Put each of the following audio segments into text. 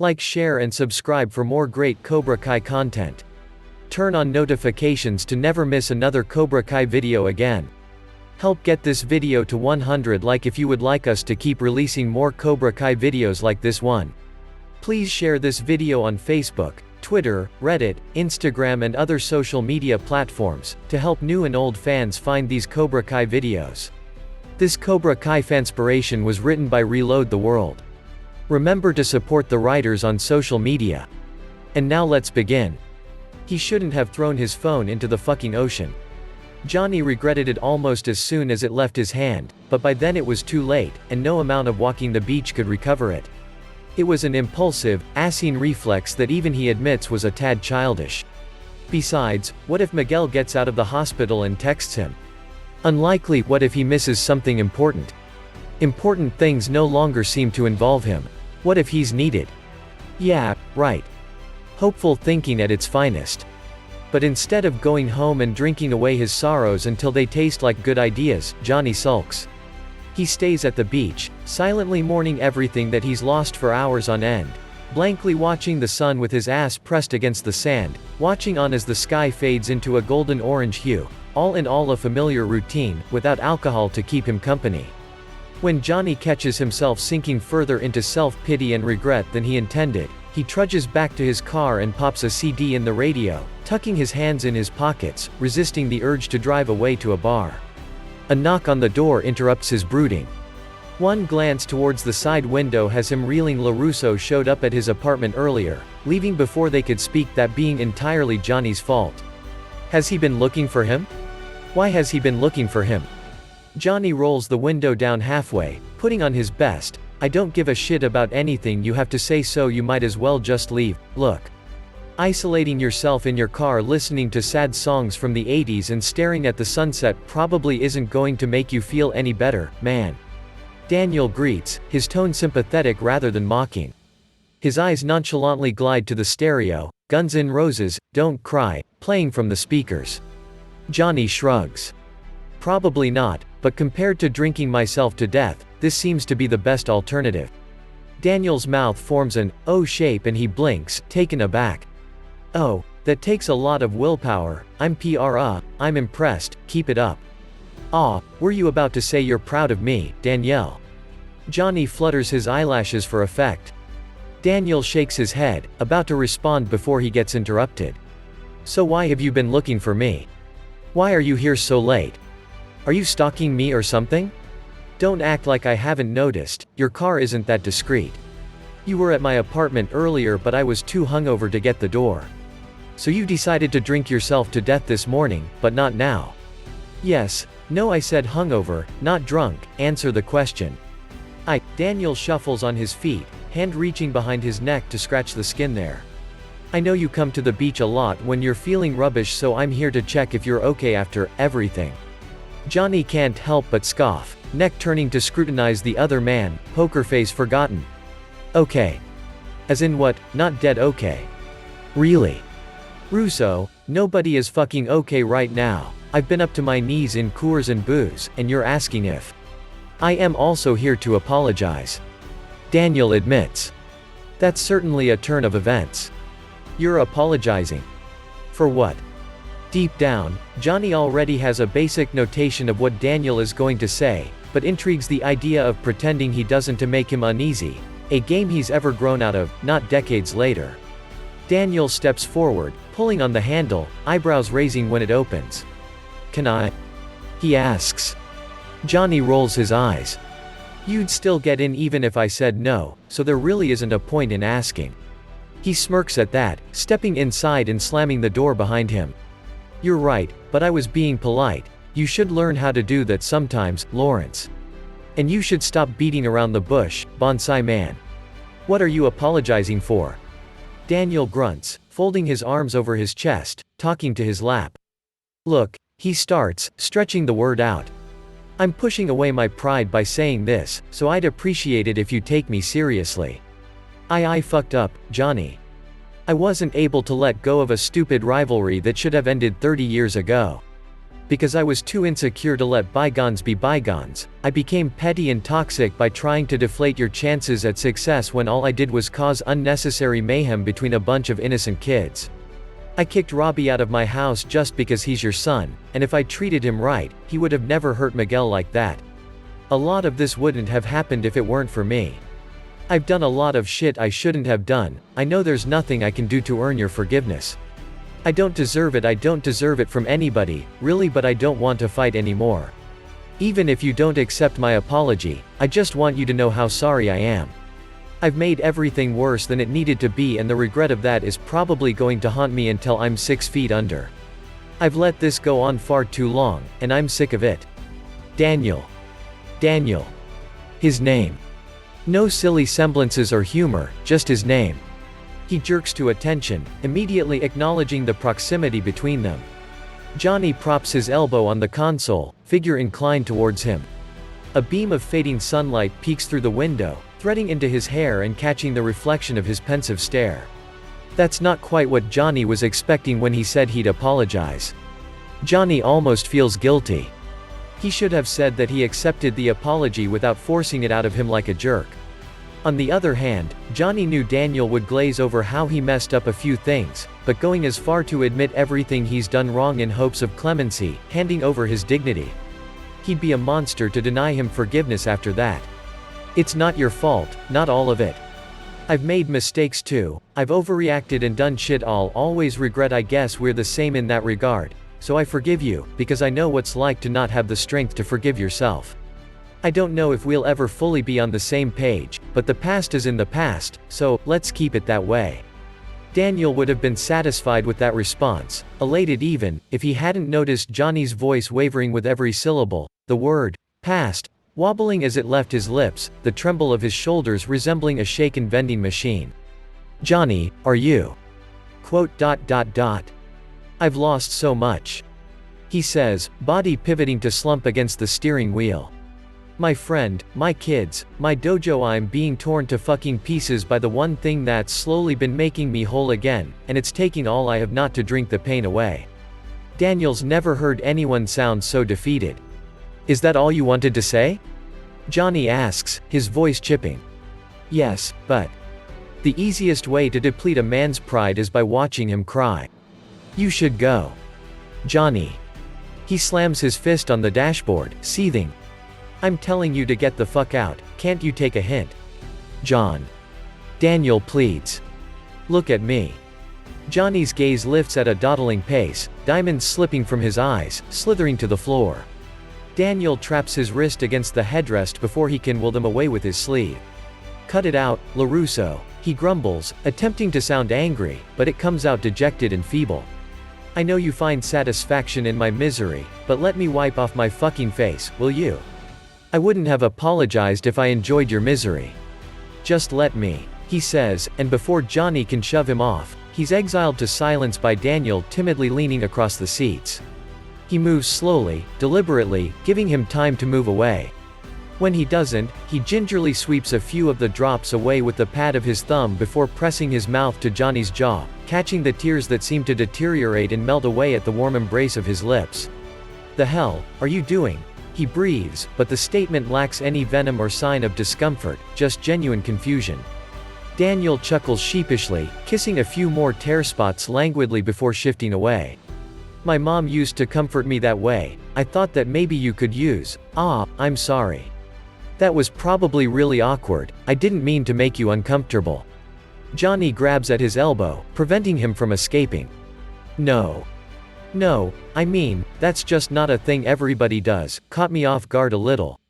Like, share and subscribe for more great Cobra Kai content. Turn on notifications to never miss another Cobra Kai video again. Help get this video to 100 likes if you would like us to keep releasing more Cobra Kai videos like this one. Please share this video on Facebook, Twitter, Reddit, Instagram and other social media platforms, to help new and old fans find these Cobra Kai videos. This Cobra Kai fanspiration was written by Reload the World. Remember to support the writers on social media. And now let's begin. He shouldn't have thrown his phone into the fucking ocean. Johnny regretted it almost as soon as it left his hand, but by then it was too late, and no amount of walking the beach could recover it. It was an impulsive, asinine reflex that even he admits was a tad childish. Besides, what if Miguel gets out of the hospital and texts him? Unlikely. What if he misses something important? Important things no longer seem to involve him. What if he's needed? Yeah, right. Hopeful thinking at its finest. But instead of going home and drinking away his sorrows until they taste like good ideas, Johnny sulks. He stays at the beach, silently mourning everything that he's lost for hours on end, blankly watching the sun with his ass pressed against the sand, watching on as the sky fades into a golden orange hue, all in all a familiar routine, without alcohol to keep him company. When Johnny catches himself sinking further into self-pity and regret than he intended, he trudges back to his car and pops a CD in the radio, tucking his hands in his pockets, resisting the urge to drive away to a bar. A knock on the door interrupts his brooding. One glance towards the side window has him reeling. LaRusso showed up at his apartment earlier, leaving before they could speak, that being entirely Johnny's fault. Has he been looking for him? Why has he been looking for him? Johnny rolls the window down halfway, putting on his best, "I don't give a shit about anything you have to say, so you might as well just leave." Look. Isolating yourself in your car listening to sad songs from the 80s and staring at the sunset probably isn't going to make you feel any better, man. Daniel greets, his tone sympathetic rather than mocking. His eyes nonchalantly glide to the stereo, Guns N' Roses, "Don't Cry," playing from the speakers. Johnny shrugs. Probably not, but compared to drinking myself to death, this seems to be the best alternative. Daniel's mouth forms an O shape and he blinks, taken aback. Oh, that takes a lot of willpower. I'm impressed, keep it up. Aw, were you about to say you're proud of me, Danielle? Johnny flutters his eyelashes for effect. Daniel shakes his head, about to respond before he gets interrupted. So why have you been looking for me? Why are you here so late? Are you stalking me or something? Don't act like I haven't noticed, your car isn't that discreet. You were at my apartment earlier but I was too hungover to get the door. So you decided to drink yourself to death this morning, but not now. Yes, no, I said hungover, not drunk, answer the question. Daniel shuffles on his feet, hand reaching behind his neck to scratch the skin there. I know you come to the beach a lot when you're feeling rubbish, so I'm here to check if you're okay after everything. Johnny can't help but scoff, neck turning to scrutinize the other man, poker face forgotten. Okay. As in what, not dead okay? Really? Russo, nobody is fucking okay right now. I've been up to my knees in Coors and booze, and you're asking if I am also here to apologize. Daniel admits. That's certainly a turn of events. You're apologizing. For what? Deep down, Johnny already has a basic notation of what Daniel is going to say, but intrigues the idea of pretending he doesn't to make him uneasy, a game he's ever grown out of, not decades later. Daniel steps forward, pulling on the handle, eyebrows raising when it opens. Can I? He asks. Johnny rolls his eyes. You'd still get in even if I said no, so there really isn't a point in asking. He smirks at that, stepping inside and slamming the door behind him. You're right, but I was being polite. You should learn how to do that sometimes, Lawrence. And you should stop beating around the bush, bonsai man. What are you apologizing for? Daniel grunts, folding his arms over his chest, talking to his lap. Look, he starts, stretching the word out. I'm pushing away my pride by saying this, so I'd appreciate it if you take me seriously. I fucked up, Johnny. I wasn't able to let go of a stupid rivalry that should have ended 30 years ago. Because I was too insecure to let bygones be bygones, I became petty and toxic by trying to deflate your chances at success when all I did was cause unnecessary mayhem between a bunch of innocent kids. I kicked Robbie out of my house just because he's your son, and if I treated him right, he would have never hurt Miguel like that. A lot of this wouldn't have happened if it weren't for me. I've done a lot of shit I shouldn't have done. I know there's nothing I can do to earn your forgiveness. I don't deserve it from anybody, really, but I don't want to fight anymore. Even if you don't accept my apology, I just want you to know how sorry I am. I've made everything worse than it needed to be, and the regret of that is probably going to haunt me until I'm 6 feet under. I've let this go on far too long, and I'm sick of it. Daniel. Daniel. His name. No silly semblances or humor, just his name. He jerks to attention, immediately acknowledging the proximity between them. Johnny props his elbow on the console, figure inclined towards him. A beam of fading sunlight peeks through the window, threading into his hair and catching the reflection of his pensive stare. That's not quite what Johnny was expecting when he said he'd apologize. Johnny almost feels guilty. He should have said that he accepted the apology without forcing it out of him like a jerk. On the other hand, Johnny knew Daniel would glaze over how he messed up a few things, but going as far to admit everything he's done wrong in hopes of clemency, handing over his dignity. He'd be a monster to deny him forgiveness after that. It's not your fault, not all of it. I've made mistakes too, I've overreacted and done shit I'll always regret. I guess we're the same in that regard, so I forgive you, because I know what's like to not have the strength to forgive yourself. I don't know if we'll ever fully be on the same page, but the past is in the past, so let's keep it that way. Daniel would have been satisfied with that response, elated even, if he hadn't noticed Johnny's voice wavering with every syllable, the word, past, wobbling as it left his lips, the tremble of his shoulders resembling a shaken vending machine. Johnny, are you? I've lost so much. He says, body pivoting to slump against the steering wheel. My friend, my kids, my dojo. I'm being torn to fucking pieces by the one thing that's slowly been making me whole again, and it's taking all I have not to drink the pain away. Daniel's never heard anyone sound so defeated. Is that all you wanted to say? Johnny asks, his voice chipping. Yes, but the easiest way to deplete a man's pride is by watching him cry. You should go. Johnny. He slams his fist on the dashboard, seething. I'm telling you to get the fuck out, can't you take a hint? John. Daniel pleads. Look at me. Johnny's gaze lifts at a dawdling pace, diamonds slipping from his eyes, slithering to the floor. Daniel traps his wrist against the headrest before he can will them away with his sleeve. Cut it out, LaRusso, he grumbles, attempting to sound angry, but it comes out dejected and feeble. I know you find satisfaction in my misery, but let me wipe off my fucking face, will you? I wouldn't have apologized if I enjoyed your misery. Just let me, he says, and before Johnny can shove him off, he's exiled to silence by Daniel timidly leaning across the seats. He moves slowly, deliberately, giving him time to move away. When he doesn't, he gingerly sweeps a few of the drops away with the pad of his thumb before pressing his mouth to Johnny's jaw, catching the tears that seem to deteriorate and melt away at the warm embrace of his lips. The hell are you doing? He breathes, but the statement lacks any venom or sign of discomfort, just genuine confusion. Daniel chuckles sheepishly, kissing a few more tear spots languidly before shifting away. My mom used to comfort me that way. I thought that maybe you could use. I'm sorry. That was probably really awkward. I didn't mean to make you uncomfortable. Johnny grabs at his elbow, preventing him from escaping. No, I mean, that's just not a thing everybody does. Caught me off guard a little.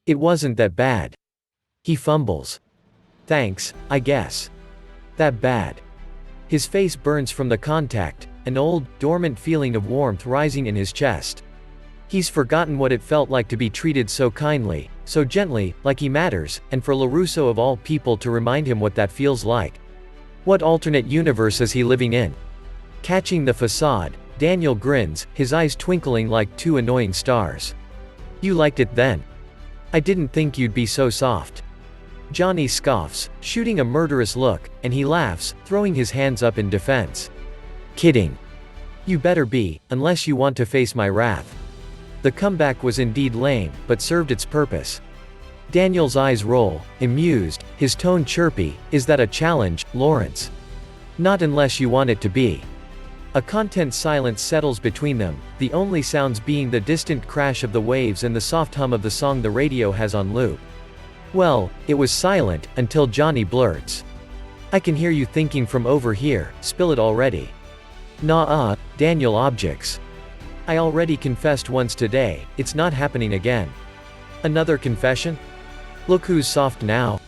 It wasn't that bad. He fumbles. Thanks, I guess. That bad. His face burns from the contact, an old, dormant feeling of warmth rising in his chest. He's forgotten what it felt like to be treated so kindly, so gently, like he matters, and for LaRusso of all people to remind him what that feels like. What alternate universe is he living in? Catching the facade, Daniel grins, his eyes twinkling like two annoying stars. You liked it then? I didn't think you'd be so soft. Johnny scoffs, shooting a murderous look, and he laughs, throwing his hands up in defense. Kidding. You better be, unless you want to face my wrath. The comeback was indeed lame, but served its purpose. Daniel's eyes roll, amused, his tone chirpy. Is that a challenge, Lawrence? Not unless you want it to be. A content silence settles between them, the only sounds being the distant crash of the waves and the soft hum of the song the radio has on loop. Well, it was silent, until Johnny blurts. I can hear you thinking from over here, spill it already. Nah, Daniel objects. I already confessed once today, it's not happening again. Another confession? Look who's soft now.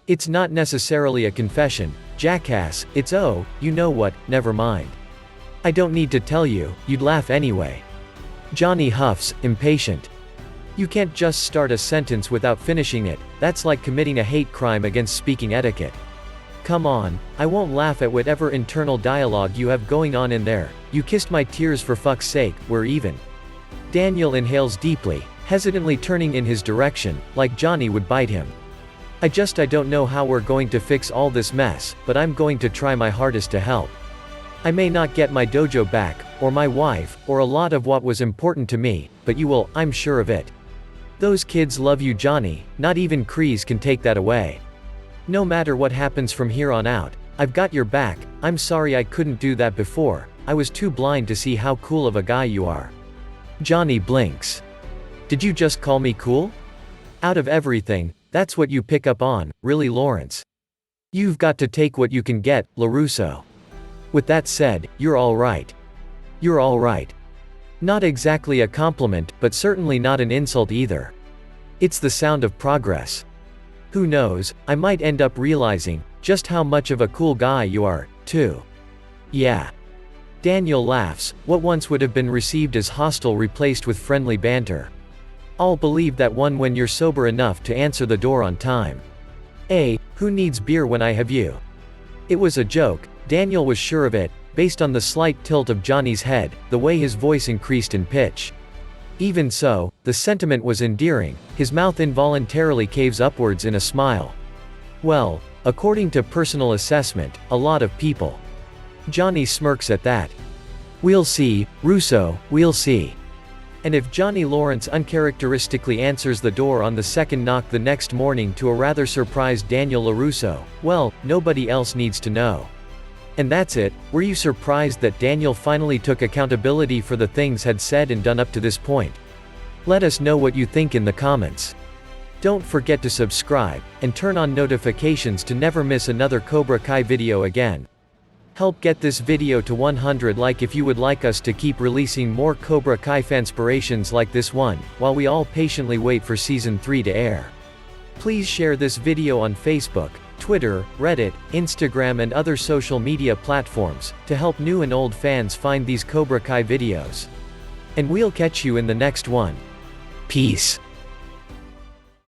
It's not necessarily a confession, jackass, it's oh, you know what, never mind. I don't need to tell you, you'd laugh anyway. Johnny huffs, impatient. You can't just start a sentence without finishing it, that's like committing a hate crime against speaking etiquette. Come on, I won't laugh at whatever internal dialogue you have going on in there. You kissed my tears for fuck's sake, we're even. Daniel inhales deeply, hesitantly turning in his direction, like Johnny would bite him. I don't know how we're going to fix all this mess, but I'm going to try my hardest to help. I may not get my dojo back, or my wife, or a lot of what was important to me, but you will, I'm sure of it. Those kids love you, Johnny, not even Kreese can take that away. No matter what happens from here on out, I've got your back. I'm sorry I couldn't do that before, I was too blind to see how cool of a guy you are. Johnny blinks. Did you just call me cool? Out of everything, that's what you pick up on, really, Lawrence? You've got to take what you can get, LaRusso. With that said, you're alright. You're alright. Not exactly a compliment, but certainly not an insult either. It's the sound of progress. Who knows, I might end up realizing just how much of a cool guy you are, too. Yeah. Daniel laughs, what once would have been received as hostile replaced with friendly banter. I'll believe that one when you're sober enough to answer the door on time. Who needs beer when I have you? It was a joke, Daniel was sure of it, based on the slight tilt of Johnny's head, the way his voice increased in pitch. Even so, the sentiment was endearing, his mouth involuntarily caves upwards in a smile. Well, according to personal assessment, a lot of people. Johnny smirks at that. We'll see, Russo, we'll see. And if Johnny Lawrence uncharacteristically answers the door on the second knock the next morning to a rather surprised Daniel LaRusso, well, nobody else needs to know. And that's it. Were you surprised that Daniel finally took accountability for the things had said and done up to this point? Let us know what you think in the comments. Don't forget to subscribe, and turn on notifications to never miss another Cobra Kai video again. Help get this video to 100 likes if you would like us to keep releasing more Cobra Kai fanspirations like this one, while we all patiently wait for Season 3 to air. Please share this video on Facebook, Twitter, Reddit, Instagram and other social media platforms, to help new and old fans find these Cobra Kai videos. And we'll catch you in the next one. Peace.